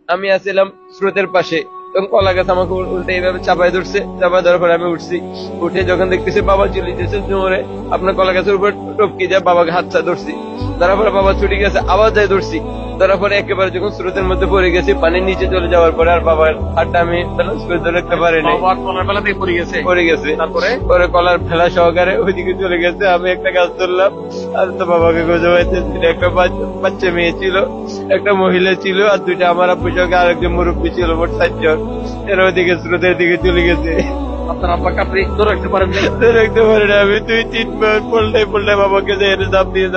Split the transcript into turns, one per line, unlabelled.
আমি আসছিলাম স্রোতের পাশে, তখন কলা গাছ আমাকে উল্টে এইভাবে চাপায় ধরছে। চাপায় ধরার পরে আমি উঠছি, উঠে যখন দেখতেছি বাবা চলে যেছে জোরে, আপনার কলা গাছের উপর টপকে যায়, বাবাকে হাতটা ধরছি। ধরার পরে বাবা ছুটে গেছে, আবার যাই ধরছি। ধরার পরে একেবারে যখন স্রোতের মধ্যে পড়ে গেছি, পানির নিচে চলে যাওয়ার পরে আর বাবার হাতটা আমি ব্যালেন্স করে ধরে রাখতে পারিনি,
বাবা কলার বেলা থেকে পড়ে গেছে।
পড়ে গেছে।
তারপরে
পরে কলার ফেলা সহকারে ওইদিকে চলে গেছে। আমি একটা গাছ ধরলাম, আর তো বাবাকে খুঁজে পাইতেছি না। একটা বাচ্চা মেয়ে ছিল, একটা মহিলা ছিল, আর দুইটা আমার আব্বুর সঙ্গে আরেকজন মুরব্বী ছিল, মোট 4 জন। এরা ওইদিকে স্রোতের দিকে চলে গেছে।
আপনার আব্বাকে আপনি ধরে রাখতে পারেন না।
ধরে রাখতে পারি না আমি, 2-3 বার পল্টায় বাবাকে যে এনে দাম দিয়ে